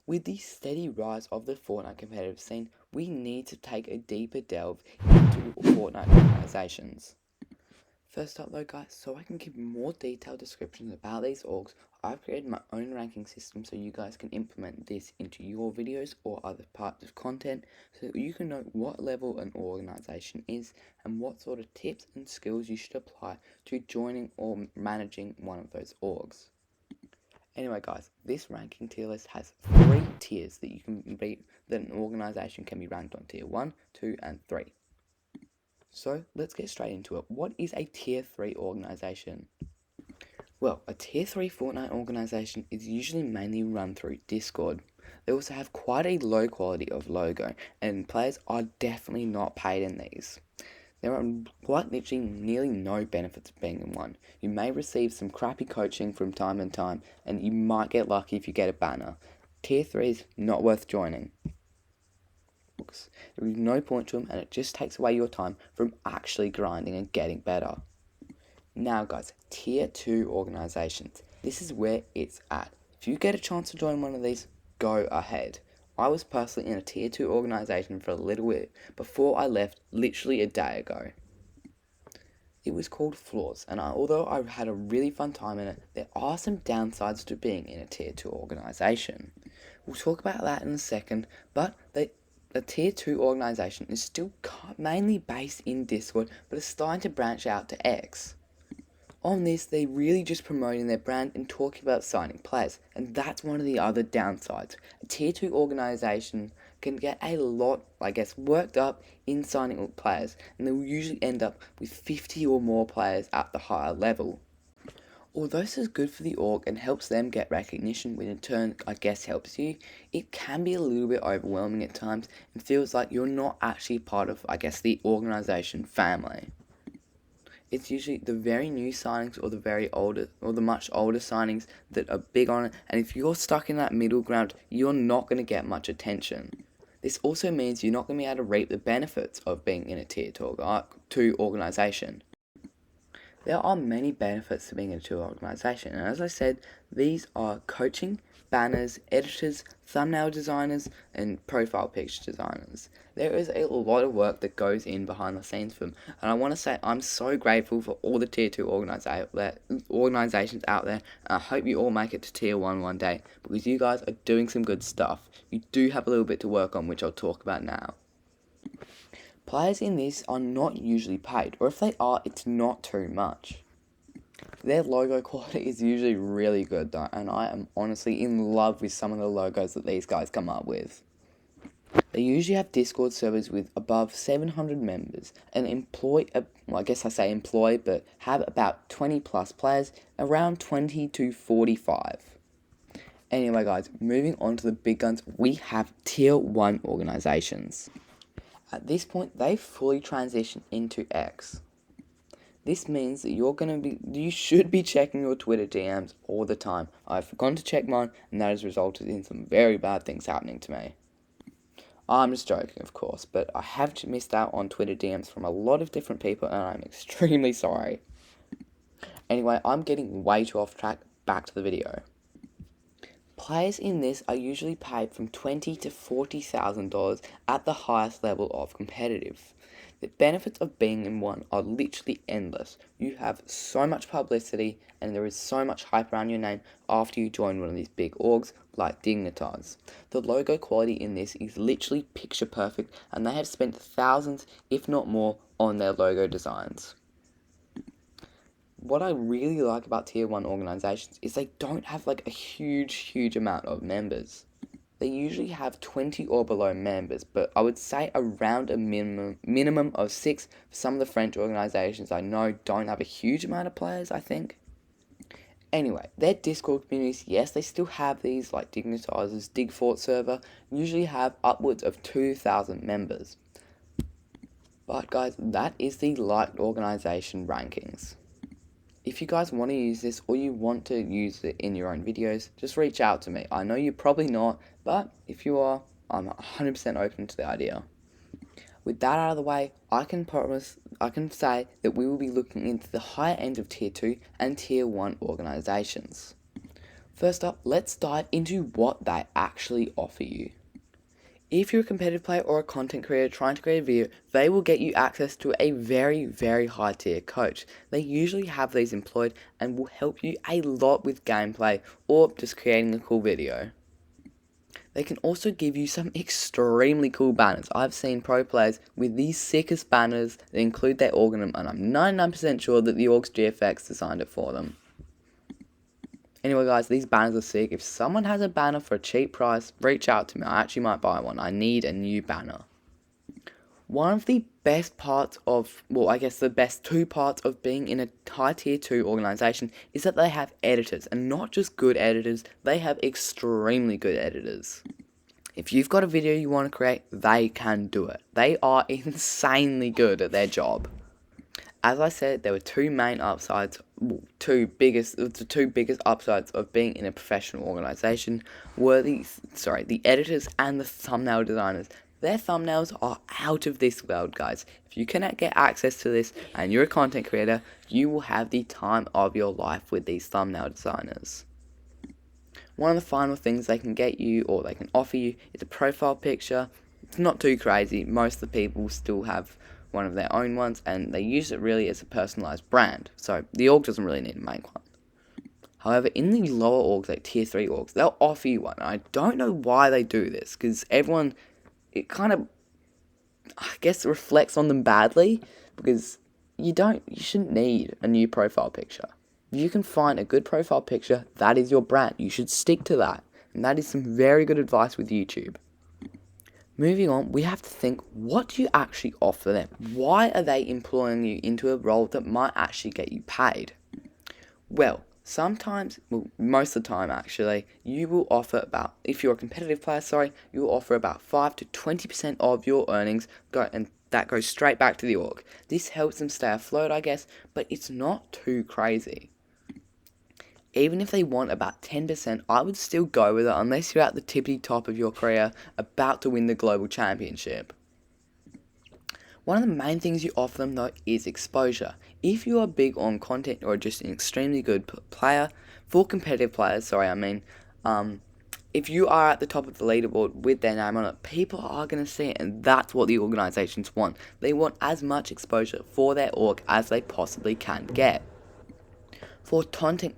With the steady rise of the Fortnite competitive scene, we need to take a deeper delve into Fortnite organizations. First up though guys, so I can give more detailed descriptions about these orgs, I've created my own ranking system so you guys can implement this into your videos or other parts of content so that you can know what level an organization is and what sort of tips and skills you should apply to joining or managing one of those orgs. Anyway guys, this ranking tier list has 3 tiers that you can be that an organization can be ranked on: tier 1, 2 and 3. So let's get straight into it. What is a tier 3 organization? Well, a tier 3 Fortnite organization is usually mainly run through Discord. They also have quite a low quality of logo, and players are definitely not paid in these. There are quite literally nearly no benefits of being in one. You may receive some crappy coaching from time to time, and you might get lucky if you get a banner. Tier 3 is not worth joining. There is no point to them, and it just takes away your time from actually grinding and getting better. Now guys, tier 2 organizations. This is where it's at. If you get a chance to join one of these, go ahead. I was personally in a tier 2 organization for a little bit before I left literally a day ago. It was called Floors, and although I had a really fun time in it, there are some downsides to being in a tier 2 organization. We'll talk about that in a second, but the tier 2 organization is still mainly based in Discord, but is starting to branch out to X. On this, they're really just promoting their brand and talking about signing players, and that's one of the other downsides. A tier 2 organization can get a lot, worked up in signing players, and they'll usually end up with 50 or more players at the higher level. Although this is good for the org and helps them get recognition, which in turn helps you, it can be a little bit overwhelming at times and feels like you're not actually part of the organization family. It's usually the very new signings or the very older or the much older signings that are big on it, and if you're stuck in that middle ground, you're not going to get much attention. This also means you're not going to be able to reap the benefits of being in a tier 2 organization. There are many benefits to being in a tier 2 organization, and as I said, these are coaching, banners, editors, thumbnail designers, and profile picture designers. There is a lot of work that goes in behind the scenes for them, and I want to say I'm so grateful for all the tier 2 organizations out there, and I hope you all make it to tier 1 one day, because you guys are doing some good stuff. You do have a little bit to work on, which I'll talk about now. Players in this are not usually paid, or if they are, it's not too much. Their logo quality is usually really good though, and I am honestly in love with some of the logos that these guys come up with. They usually have Discord servers with above 700 members and but have about 20 plus players, around 20 to 45. Anyway guys, moving on to the big guns, we have tier 1 organizations. At this point, they fully transition into X. This means that you should be checking your Twitter DMs all the time. I've forgotten to check mine, and that has resulted in some very bad things happening to me. I'm just joking, of course, but I have missed out on Twitter DMs from a lot of different people, and I'm extremely sorry. Anyway, I'm getting way too off track. Back to the video. Players in this are usually paid from $20,000 to $40,000 at the highest level of competitive. The benefits of being in one are literally endless. You have so much publicity and there is so much hype around your name after you join one of these big orgs like Dignitas. The logo quality in this is literally picture perfect, and they have spent thousands, if not more, on their logo designs. What I really like about tier 1 organizations is they don't have a huge amount of members. They usually have 20 or below members, but I would say around a minimum of 6 for some of the French organizations I know don't have a huge amount of players, I think. Anyway, their Discord communities, yes, they still have these like Dignitas' Digfort server, usually have upwards of 2,000 members. But guys, that is the light organization rankings. If you guys want to use this or you want to use it in your own videos, just reach out to me. I know you're probably not, but if you are, I'm 100% open to the idea. With that out of the way, I can say that we will be looking into the higher end of tier 2 and tier 1 organizations. First up, let's dive into what they actually offer you. If you're a competitive player or a content creator trying to create a video, they will get you access to a very, very high tier coach. They usually have these employed and will help you a lot with gameplay or just creating a cool video. They can also give you some extremely cool banners. I've seen pro players with the sickest banners that include their org in them, and I'm 99% sure that the org's GFX designed it for them. Anyway guys, these banners are sick. If someone has a banner for a cheap price, reach out to me. I actually might buy one. I need a new banner. One of the best parts of, well, I guess the best two parts of being in a high tier 2 organization is that they have editors, and not just good editors, they have extremely good editors. If you've got a video you want to create, they can do it. They are insanely good at their job. As I said, there were two main upsides, the two biggest upsides of being in a professional organization were the editors and the thumbnail designers. Their thumbnails are out of this world, guys. If you cannot get access to this and you're a content creator, you will have the time of your life with these thumbnail designers. One of the final things they can get you, or they can offer you, is a profile picture. It's not too crazy. Most of the people still have one of their own ones, and they use it really as a personalized brand. So the org doesn't really need to make one. However, in the lower orgs, like tier 3 orgs, they'll offer you one. I don't know why they do this, because everyone, it kind of, I guess, reflects on them badly, because you shouldn't need a new profile picture. If you can find a good profile picture, that is your brand. You should stick to that. And that is some very good advice with YouTube. Moving on, we have to think, what do you actually offer them? Why are they employing you into a role that might actually get you paid? Well, most of the time actually, you will offer about, if you're a competitive player, you will offer about 5 to 20% of your earnings, and that goes straight back to the org. This helps them stay afloat, I guess, but it's not too crazy. Even if they want about 10%, I would still go with it unless you're at the tippity top of your career, about to win the global championship. One of the main things you offer them though is exposure. If you are big on content or just an extremely good player, for competitive players, if you are at the top of the leaderboard with their name on it, people are going to see it, and that's what the organizations want. They want as much exposure for their org as they possibly can get. For content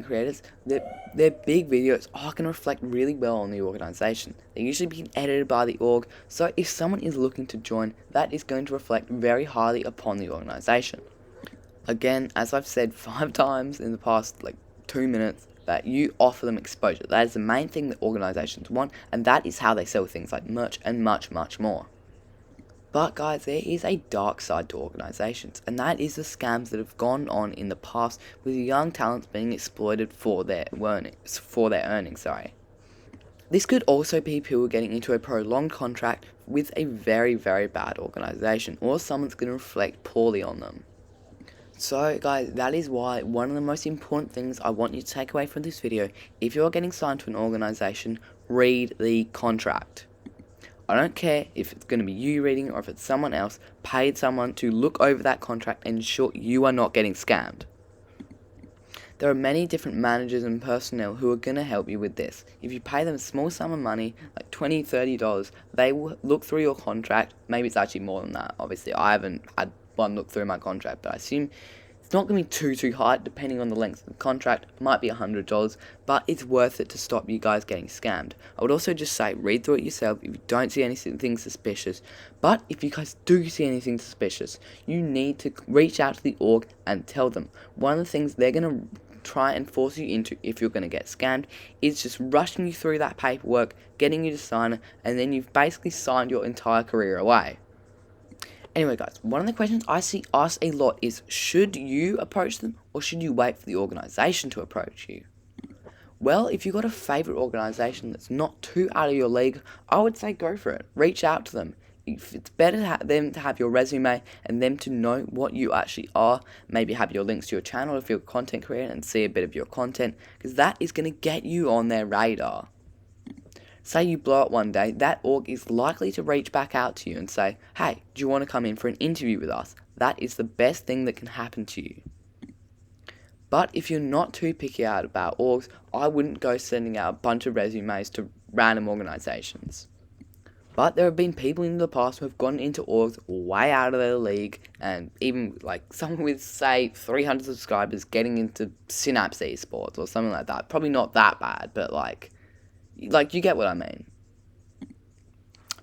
creators, their big videos are going to reflect really well on the organization. They're usually being edited by the org, so if someone is looking to join, that is going to reflect very highly upon the organization. Again, as I've said 5 times in the past 2 minutes, that you offer them exposure. That is the main thing that organizations want, and that is how they sell things like merch and much, much more. But guys, there is a dark side to organizations, and that is the scams that have gone on in the past with young talents being exploited for their earnings. This could also be people getting into a prolonged contract with a very, very bad organization, or someone's going to reflect poorly on them. So guys, that is why one of the most important things I want you to take away from this video, if you're getting signed to an organization, read the contract. I don't care if it's going to be you reading it or if it's someone else, paid someone to look over that contract and ensure you are not getting scammed. There are many different managers and personnel who are going to help you with this. If you pay them a small sum of money, like $20, $30, they will look through your contract. Maybe it's actually more than that. Obviously, I haven't had one look through my contract, but I assume it's not going to be too high, depending on the length of the contract. It might be $100, but it's worth it to stop you guys getting scammed. I would also just say, read through it yourself if you don't see anything suspicious. But if you guys do see anything suspicious, you need to reach out to the org and tell them. One of the things they're going to try and force you into, if you're going to get scammed, is just rushing you through that paperwork, getting you to sign it, and then you've basically signed your entire career away. Anyway guys, one of the questions I see asked a lot is, should you approach them or should you wait for the organization to approach you? Well, if you've got a favorite organization that's not too out of your league, I would say go for it. Reach out to them. If it's better them to have your resume and them to know what you actually are, maybe have your links to your channel if you're a content creator and see a bit of your content, because that is going to get you on their radar. Say you blow up one day, that org is likely to reach back out to you and say, hey, do you want to come in for an interview with us? That is the best thing that can happen to you. But if you're not too picky out about orgs, I wouldn't go sending out a bunch of resumes to random organisations. But there have been people in the past who have gone into orgs way out of their league, and even like someone with, say, 300 subscribers getting into Synapse Esports or something like that. Probably not that bad, but like you get what I mean.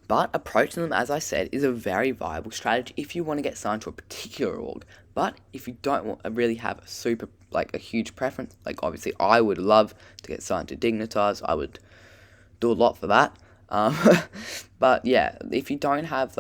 But approaching them, as I said, is a very viable strategy if you want to get signed to a particular org. But if you don't want to really have a huge preference, like obviously I would love to get signed to Dignitas. I would do a lot for that. Um, but yeah, if you don't have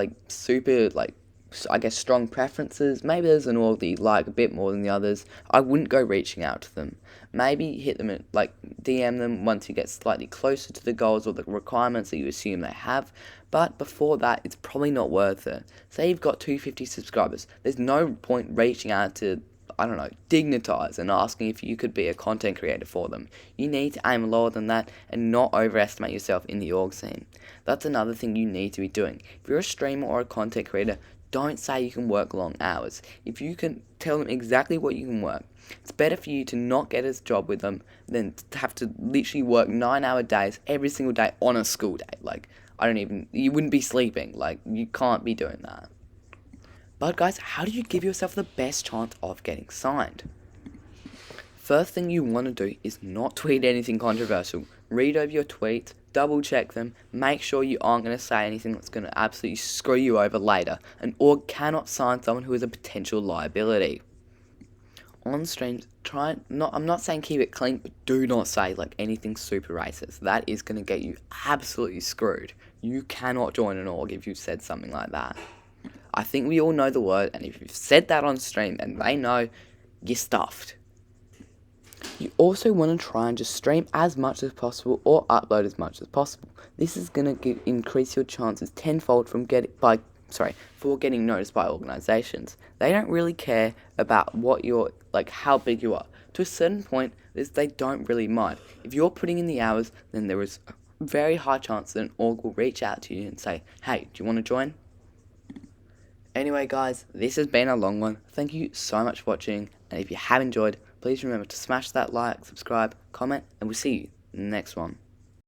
I guess strong preferences, maybe there's an org that you like a bit more than the others, I wouldn't go reaching out to them. Maybe hit them at, DM them once you get slightly closer to the goals or the requirements that you assume they have. But before that, it's probably not worth it. Say you've got 250 subscribers, there's no point reaching out to, I don't know, Dignitas and asking if you could be a content creator for them. You need to aim lower than that and not overestimate yourself in the org scene. That's another thing you need to be doing. If you're a streamer or a content creator, don't say you can work long hours. If you can tell them exactly what you can work, it's better for you to not get a job with them than to have to literally work 9-hour days every single day on a school day. You wouldn't be sleeping. You can't be doing that. But guys, how do you give yourself the best chance of getting signed? First thing you want to do is not tweet anything controversial. Read over your tweets, double check them, make sure you aren't going to say anything that's going to absolutely screw you over later. An org cannot sign someone who is a potential liability. On streams, I'm not saying keep it clean, but do not say anything super racist. That is going to get you absolutely screwed. You cannot join an org if you've said something like that. I think we all know the word, and if you've said that on stream and they know, you're stuffed. You also want to try and just stream as much as possible or upload as much as possible. This is going to increase your chances tenfold for getting noticed by organisations. They don't really care about how big you are. To a certain point, they don't really mind. If you're putting in the hours, then there is a very high chance that an org will reach out to you and say, hey, do you want to join? Anyway guys, this has been a long one. Thank you so much for watching, and if you have enjoyed, please remember to smash that like, subscribe, comment, and we'll see you in the next one.